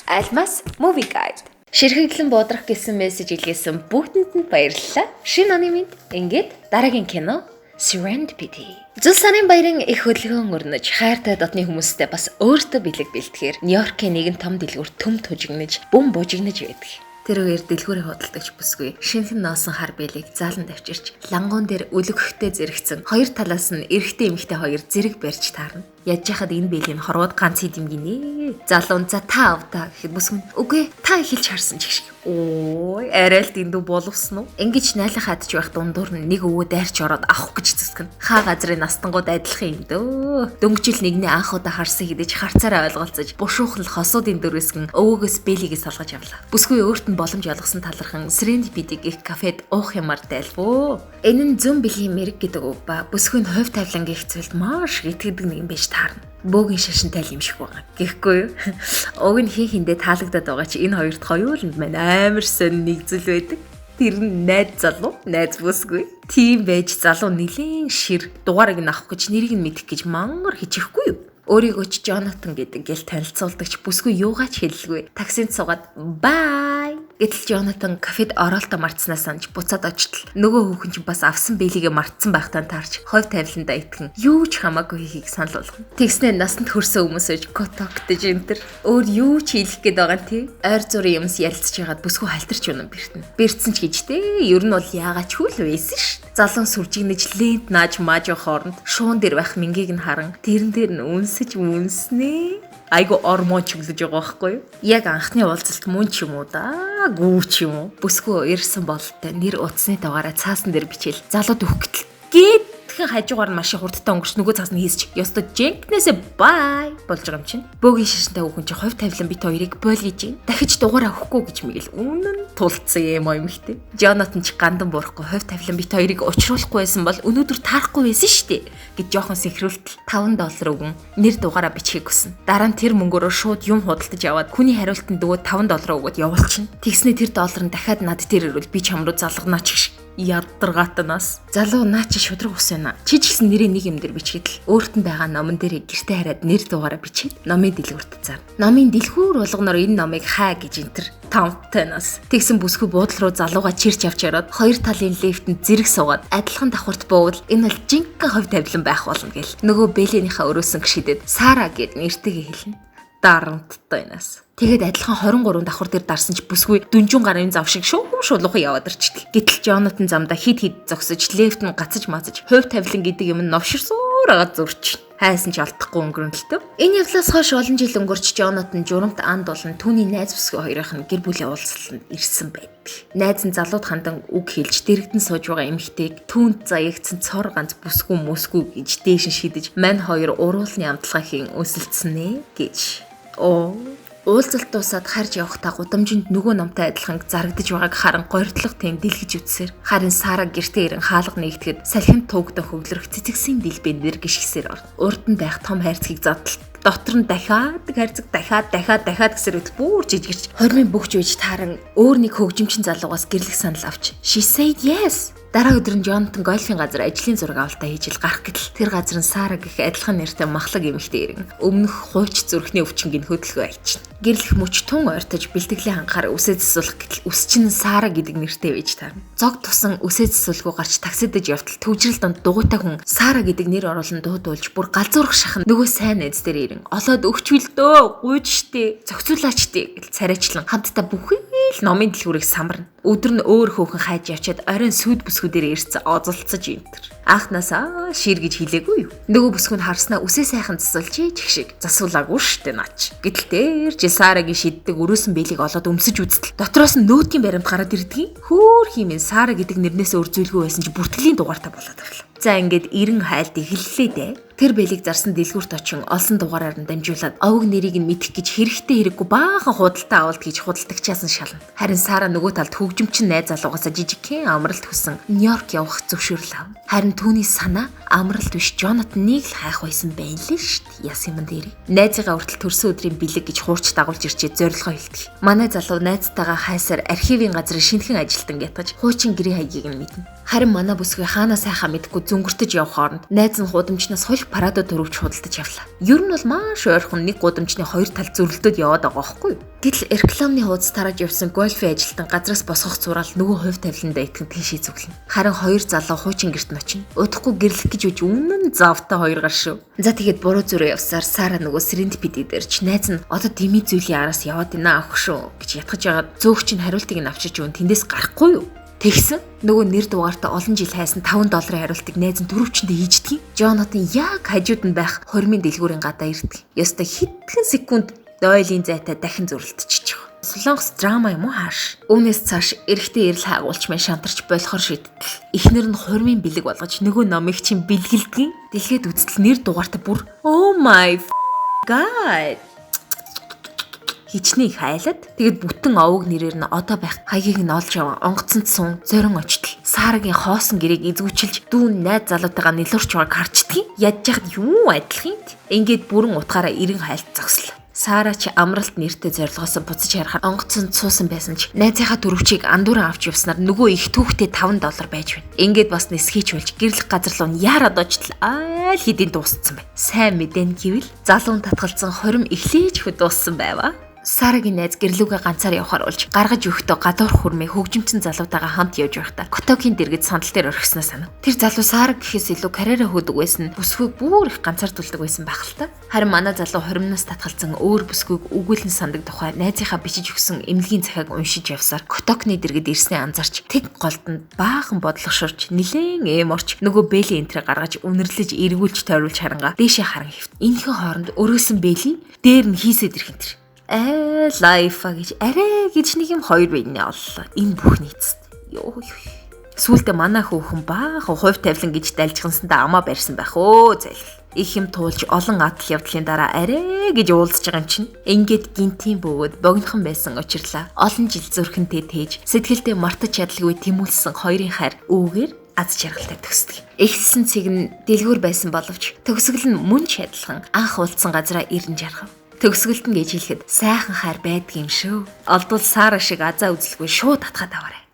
Альмас Movie Guide. Ширхэгдлэн буудрах гэсэн мессеж илгээсэн бүгдэнд нь баярлалаа. Шинэ оны минь ингээд дараагийн кино Serendipity. Зүс сарын баярын их хөдөлгөөн өрнөж хайртай дотны хүмүүстэй бас өөртөө бэлэг бэлтгэхээр Нью-Йоркийн нэгэн том дэлгүүр төм тужигнаж, бум бужигнаж байдаг. Тэр үеэр дэлгүүрийн худалдагч бүсгүй шинхэн ноосон хар бэлийг заалан давчирч лангуун дээр үлгөхтэй зэрэгцэн хоёр талаас нь эрэгтэй эмэгтэй хоёр зэрэг барьж таарна. Яаж яхад энэ бэлийг хорвоод ганц идэм гинэ. Залуун за та авдаа гэхэд бүсгүй үгүй та эхэлж харсан ч гэх шиг. Ой арай л дэндүү боловсон уу? Ингиж найлах хадж байх дундуур нь нэг өвөө дайрч ороод авах гэж зүсгэн. Хаа газрын настангууд адилхан юм дөө. Дөнгөжил нэгний анх удаа харсан хэдэж харцаараа ойлголцож бушуухал хосуудын дөрвэсгэн өвөөгөөс бэлийг салгаж авлаа. Бүсгүй өөрт нь боломж олгосон талархан Serendipity гэх кафед уух юмар дайлвөө. Энэ нь зүүн бэлгийн мэрэг гэдэг үг ба бүсгүй нь хувь тавилан гэх зүйлд маш итгэдэг нэг юм биш таарна. Бөөгийн шашинтай юм шиг байгаа. Гэхгүй юу? Уг нь хин хиндэ таалагдаад байгаа чи энэ хоёрт хоёуланд маань амар сонь нэг зүйл байдаг. Тэр нь найз залуу, найз бүсгүй. Тийм байж залуу нилийн шир дугаарыг нь авах гэж нэрийг нь мэдэх гэж мангар хичээхгүй юу? Өөрийгөө ч Jonathan гэдэг гэл танилцуулдагч бүсгүй юугаач хэлэлгүй. Таксинд суугаад бай. Гэтэл Jonathan кафед ороолтоо мартснаас санаж буцаад очтол нөгөө хүүхэн чинь бас авсан бэлигээ мартсан байхтаа таарч хувь тавиландаа итгэн юу ч хамаагүй хийхийг санал болгоно. Тэгснээр насанд хүрсэн хүмүүс ээж котоктэж энтер өөр юу ч хийх гээд байгаа нь тий. Ойр зургийн юмс ярилцж байгаад бүсгүй халтарч унан бэртэн. Бэртсэн ч гэж тий. Ер нь бол яагаад ч хүл байсан ш. Залан сүржигнэж лент нааж мааж хооронд шуун дээр байх мингийг нь харан тэрэн дээр нь үнсэж үнснэ. Айгу ормон чиглэж байгаа байхгүй юу? Яг анхны уулзалт мөн ч юм уу да? Гүү ч юм уу? Бүсгүй ирсэн бололтой нэр утасны даваараа цаасан дээр бичээл залууд өгөхтөл гээд тэгэхээр хажуугаар нь машин хурдтай өнгөрч нөгөө цаас нь хийсч ёстой Jenkins-ээ бай болж байгаа юм чинь. Бөөгийн шашинтай хүүхэн чи хувь тавилан бит хоёрыг бойл гэж юм. Дахиж дугаар авахгүй гэж мэгэл үнэн тулцсан юм эмхтэй. Jonathan ч гандан буурахгүй хувь тавилан бит хоёрыг учруулахгүй байсан бол өнөөдөр таарахгүй байсан штэ гэж жоохон сэнхрүүлтэл $5 өгөн нэр дугаараа бичгийг хүснэ. Дараа нь тэр мөнгөөрөө шууд юм худалдаж аваад хүний хариултанд нөгөө $5 өгөөд явуулчихна. Тэгснэ тэр доллар нь дахиад над дээр ирвэл би чам руу залгана ч гэх ядаргаатанаас залуу наа чи шудраг ус байна. Чи ч гэсэн нэрээ нэг юм дээр бичгээд өөрт нь байгаа номон дээр гэртээ хараад нэр дугаараа бичээд номын дэлгүүрт зарна. Номын дэлгүүр болгоноор энэ номыг хаа гэж энтер таунтанаас тэгсэн бүсгүй буудлын руу залууга чирч авч яраад хоёр талын лифтэнд зэрэг суугаад адилхан давхарт буувал энэ бол жинхэнэ хувь тавилан байх болно гэл. Нөгөө бэлэнийхээ өрөөсөн гişидэд Сара гэд нэртэйгээ хэлнэ. Дарамттай энэс. Тэгээд адилхан 23 давхар дээр дарсан ч бүсгүй дүнжин гарын зав шиг шуулуухан яваад ирчихлээ. Гэтэл Jonathan замдаа хид зогсож лефт нь гацаж мацаж хувь тавилан гэдэг юм новширсуур агаад зурч. Хайсан ч алдахгүй өнгөрөнөлтөө. Энэ явдлаас хойш олон жил өнгөрч Jonathan журамт анд болон түүний найз бүсгүй хоёрын нь гэр бүлийн уулзалтанд ирсэн байдаг. Найз нь залууд хандан үг хэлж дэрэгдэн сууж байгаа эмэгтэйг түүнд заягдсан цор ганц бүсгүй мөсгүй гэж дээш нь шидэж мань хоёр уруулны амтлагаа хийн өсөлдснэ гэж. Уулзалт дуусаад харж явахдаа гудамжинд нөгөө номтой адилхан зарагдаж байгааг харан гойртлох тэм дэлгэж үтсээр харин Сара гэртээ ирэн хаалга нэгтгэхэд салхинд тугдах хөглөрөх цэцэгсийн дэлбэн нэр гიშгсээр орно. Урд нь байх том хайрцгийг задлалт дотор нь дахиад хайрцаг дахиад гэсээр үл бүр жижигч хормын бөхж үйж тааран өөр нэг хөгжимчин залуугаас гэрлэх санал авч she said yes. Дараа өдөр нь Jonathan гольфын газар ажлын зураг авалтаа хийж ил гарах гэтэл тэр газар нь Сара гэх адилхан нэртэй махлаг эмэгтэй ирэн өмнөх хууч зүрхний өвчнгийн хөдөлгөөн айчна. Гэрлэх мөч тун ойртож бэлтгэлийн анхаар үсээ засуулах гэтэл үс чинь Сара гэдэг нэртэй байж таарна. Зог тусан үсээ засуулгүй гарч таксидэж явтал төвжрэл донд дугуйтай хүн Сара гэдэг нэр оруулан дуудуулж бүр галзуурах шахан нөгөө сайн найз дээр ирэн олоод өгчвөл дөө гуйж штэ зохицуулаач штэ гэл царайчлан хамтдаа бүхий л номын дэлгүүрийг самарна. Өдөр нь өөр хөөхөн хайж явчаад оройн сүд бүсгүүдээр ирсэн озолцож юмтер. Анхнасаа шир гэж хэлээгүй юу. Нөгөө бүсгүнд харснаа үсээ сайхан засуулж гэх шиг засуулаагүй штэ наач. Гэтэл тэр Сарагийн шиддэг өрөөсөн бэлийг олоод өмсөж үзтэл дотроос нь нөөдгийн баримт гараад ирдгийг. Хөөх химэн Сара гэдэг нэрнээс өөр зүйлгүй байсан ч бүртгэлийн дугаартай болоод авлаа. За ингээд 90 хайлт эхэллээ дээ. Тэр бэлийг зарсан дэлгүүрт очин олсон дугаараар нь дамжуулаад овг нэрийг нь мэдэх гэж хэрэгтэй хэрэггүй баахан худалдаа авалт гэж худалдагчаас нь шална. Харин Сара нөгөө талд хөгжимчин найз залуугаас жижигхэн амралт хүсэн Нью-Йорк явах зөвшөөрөл ав. Харин түүний санаа амралт биш Jonathan-ыг л хайх байсан байнлээ шүү дээ. Яс юм дээр. Найзыгаа хүртэл төрсөн өдрийн бэлэг гэж хуурч дагуулж ирчээ зорилгоо хэлдэг. Манай залуу найзтайгаа хайсаар архивын газрын шинэхэн ажилтан ятгаж хуучин гэрээ хаягийг нь мэднэ. Харин манай бүсгүй хаанаа сайхан мэдгүй зөнгөртөж явах хооронд найз нь гудамжнаас хольх парадо төрөвч худалдаж явлаа. Ер нь бол маш ойрхон нэг гудамжны хоёр тал зөрлөлтөд яваад байгаа байхгүй юу? Гэтэл рекламны хуудас тарааж явсан гольфын ажилтан газраас босгох зураал нөгөө хувь тавиландаа итгэн тийшээ зүглэн. Харин хоёр залуу хуучин гэрт нь очино. Удахгүй гэрлэх гэж үж үнэн завтай хоёр гар шүү. За тэгээд буруу зүрээ явсаар Сара нөгөө серендипити дээрч найз нь одоо дими зүйлийн араас яваад ина авах шүү гэж ятгаж ягаад зөөгч нь хариултыг нь авчиж өгөн тэндээс гарахгүй юу? Тэгсэн нөгөө нэр дугаартай олон жил хайсан $5 хариултыг найз нь дөрөвчөндөө хийждэг. Джонатан яг хажууд нь байх хормын дэлгүүрийн гадаа ирдэг. Ёстой хэдхэн секунд Дойлын зайтай дахин зөрлөлтчихөж байгаа. Солонгос драма юм уу хааш? Үүнээс цааш эрэгтэй эрэл хаагуулч мэн шантарч болохоор шийдэл. Эхнэр нь хормын бэлэг болгож нөгөө номыг чинь бэлгэлдгийн. Дэлгээд үзтэл нэр дугаартай бүр oh my god хичнээн хайлаад тэгэд бүтэн овог нэрээр нь одоо байх хаягийг нь олж аван онгоцонд сун зорин очтол Сарагийн хоосон гэрээг эзгүүчилж дүүн найз залуутайгаа нэлүрч байгааг харчдгийг ядж яхад юу адилхан юм. Ингээд бүрэн утгаараа эрен хайлт зогслоо. Сара ч амралт нэртэй зорилгоос буцаж харахаар онгоцонд суусан байсан ч найзынхаа дөрөвчийг андууран авч явснаар нөгөө их түүхтэй $5 байж байна. Ингээд бас нисхийч болж гэрлэх газар руу яарад очтол айл хэдийн дууссан бай. Сайн мэдэн гэвэл залуун татгалзсан хорим эхлээж хөд дууссан байваа. Сарагийн найз гэрлүүгээ ганцаар явахаар болж гаргаж өгөхдөө гадуур хүрмээ хөгжимчин залуутайгаа хамт явж байхдаа Котокийн дэргэд сандал дээр орхисноо санав. Тэр залуу Сара гэхээс илүү карьераа хөөдөг байсан бүсгүй бүр их ганцаардуулдаг байсан байх л та. Харин манай залуу хоримнаас татгалзсан өөр бүсгүйг өгүүлэн сандаг тухай найзынхаа бичиж өгсөн эмнэлгийн захиаг уншиж явсаар Котокны дэргэд ирснээ анзарч тэг голдонд баахан бодлогошорч нилээн орч нөгөө бэли энтрэ гаргаж үнэрлэж эргүүлж тойруулж харангаа дээшээ харан хөвт. Энэхэн хооронд өрөөсөн бэли дээр нь хийсэд ирэх энэ. Лайфа гэж арай гэж нэг юм хоёр бинэ оллоо. Энэ бүхний эцэст. Йоо. Сүүлдээ манай хүүхэн баахан хувь тавилан гэж дайлжсандаа амаа барьсан байх өө зайл. Их юм туулж олон атал явдлын дараа арай гэж уулзж байгаа юм чинь. Ингээд гинтийн бөгөөд богинохон байсан учирлаа. Олон жил зүрхэнтэй тээж сэтгэлдээ мартаж чадалгүй тэмүүлсэн хоёрын хайр үүгээр аз жаргалтай төгсдөг. Эхэлсэн цэг нь дэлгүүр байсан боловч төгсгөл нь мөн ч адилхан анх уулзсан газараа ирэн жаргав. Төгсгөлт нь гэж хэлэхэд сайхан хайр байдаг юм шүү. Олдвол Сара шиг азаа үзэлгүй шууд татгаад аваарай.